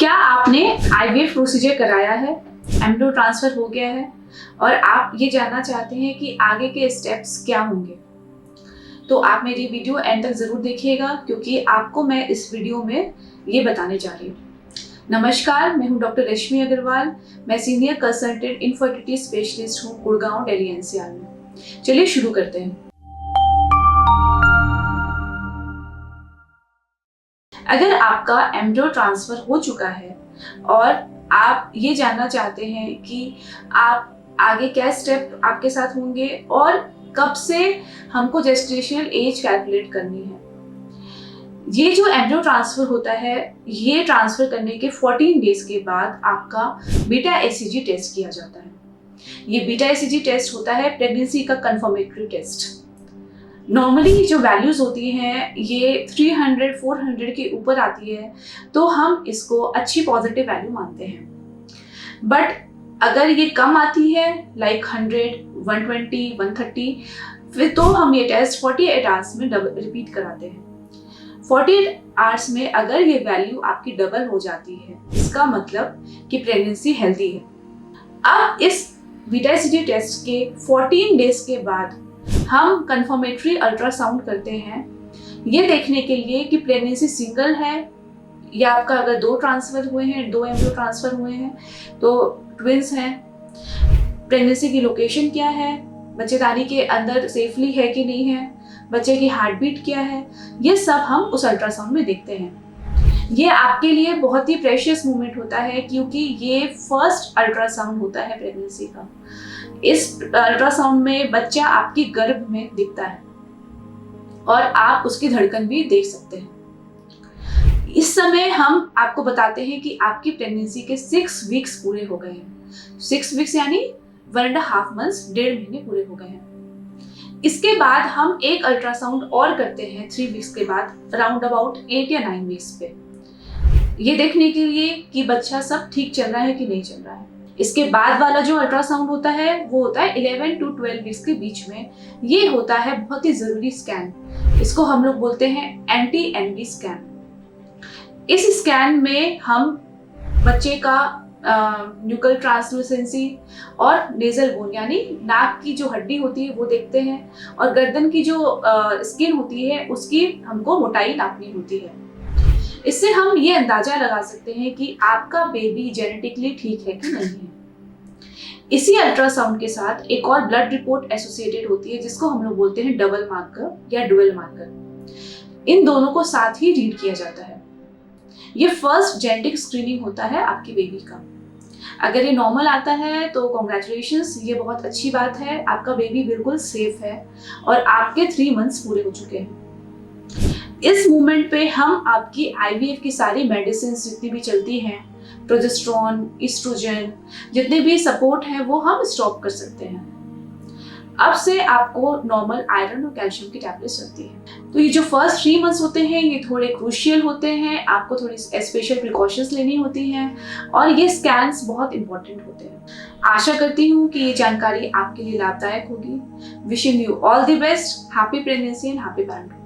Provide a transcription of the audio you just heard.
क्या आपने IVF procedure कराया है, एम्ब्रियो ट्रांसफर हो गया है और आप ये जानना चाहते हैं कि आगे के स्टेप्स क्या होंगे, तो आप मेरी वीडियो एंड तक ज़रूर देखिएगा क्योंकि आपको मैं इस वीडियो में ये बताने जा रही हूँ। नमस्कार, मैं हूँ डॉक्टर रश्मि अग्रवाल। मैं सीनियर कंसल्टेंट इनफर्टिलिटी स्पेशलिस्ट हूँ गुड़गांव, दिल्ली एनसीआर में। चलिए शुरू करते हैं। अगर आपका एम्ब्रियो ट्रांसफर हो चुका है और आप ये जानना चाहते हैं कि आप आगे क्या स्टेप आपके साथ होंगे और कब से हमको जेस्टेशनल एज कैलकुलेट करनी है। ये जो एम्ब्रियो ट्रांसफर होता है, ये ट्रांसफर करने के 14 डेज के बाद आपका बीटा एसीजी टेस्ट किया जाता है। ये बीटा एसीजी टेस्ट होता है प्रेगनेंसी का कंफर्मेटरी टेस्ट। नॉर्मली जो वैल्यूज होती हैं ये 300-400 के ऊपर आती है तो हम इसको अच्छी पॉजिटिव वैल्यू मानते हैं। बट अगर ये कम आती है लाइक 100, 120, 130, फिर तो हम ये टेस्ट 48 आवर्स में रिपीट कराते हैं। 48 आवर्स में अगर ये वैल्यू आपकी डबल हो जाती है, इसका मतलब कि प्रेगनेंसी हेल्दी है। अब इस बीटा एसीजी टेस्ट के 14 डेज के बाद हम कंफर्मेटरी अल्ट्रासाउंड करते हैं, ये देखने के लिए कि प्रेगनेंसी सिंगल है या आपका अगर 2 ट्रांसफर हुए हैं, 2 एम्ब्रियो ट्रांसफर हुए हैं तो ट्विंस हैं, प्रेगनेंसी की लोकेशन क्या है, बच्चेदानी के अंदर सेफली है कि नहीं है, बच्चे की हार्ट बीट क्या है, ये सब हम उस अल्ट्रासाउंड में देखते हैं। ये आपके लिए बहुत ही प्रेशियस मोमेंट होता है क्योंकि ये फर्स्ट अल्ट्रासाउंड होता है प्रेगनेंसी का। इस अल्ट्रासाउंड में बच्चा आपकी गर्भ में दिखता है और आप उसकी धड़कन भी देख सकते हैं। इस समय हम आपको बताते हैं कि आपकी प्रेगनेंसी के 6 वीक्स पूरे हो गए हैं। 6 वीक्स यानी 1.5 मंथ्स, 1.5 महीने पूरे हो गए हैं। इसके बाद हम एक अल्ट्रासाउंड और करते हैं 3 वीक्स के बाद, अराउंड अबाउट 8 या 9 वीक्स पे, ये देखने के लिए कि बच्चा सब ठीक चल रहा है कि नहीं चल रहा है। इसके बाद वाला जो अल्ट्रासाउंड होता है वो होता है 11 to 12 वीक्स के बीच में। ये होता है बहुत ही जरूरी स्कैन, इसको हम लोग बोलते हैं एंटी एनबी स्कैन। इस स्कैन में हम बच्चे का न्यूकल ट्रांसलूसेंसी और नेजल बोन यानी नाक की जो हड्डी होती है वो देखते हैं और गर्दन की जो स्किन होती है उसकी हमको मोटाई नापनी होती है। इससे हम ये अंदाजा लगा सकते हैं कि आपका बेबी जेनेटिकली ठीक है कि नहीं है। इसी अल्ट्रासाउंड के साथ एक और ब्लड रिपोर्ट एसोसिएटेड होती है जिसको हम लोग बोलते हैं डबल मार्कर या डुअल मार्कर। इन दोनों को साथ ही रीड किया जाता है। ये फर्स्ट जेनेटिक स्क्रीनिंग होता है आपकी बेबी का। अगर ये नॉर्मल आता है तो कॉन्ग्रेचुलेशंस, ये बहुत अच्छी बात है, आपका बेबी बिल्कुल सेफ है और आपके 3 मंथ्स पूरे हो चुके हैं। इस मोमेंट पे हम आपकी आईवीएफ की सारी मेडिसिन जितनी भी चलती हैं, प्रोजेस्टेरोन, एस्ट्रोजन, जितने भी सपोर्ट हैं वो हम स्टॉप कर सकते हैं। अब से आपको नॉर्मल आयरन और कैल्शियम की टैबलेट्स चलती है। तो ये जो फर्स्ट 3 मंथ्स होते हैं ये थोड़े क्रूशियल होते हैं, आपको थोड़ी स्पेशल प्रिकॉशंस लेनी होती हैं और ये स्कैन्स बहुत इंपॉर्टेंट होते हैं। आशा करती हूँ कि ये जानकारी आपके लिए लाभदायक होगी। Wishing you all the best, happy pregnancy and happy parenthood.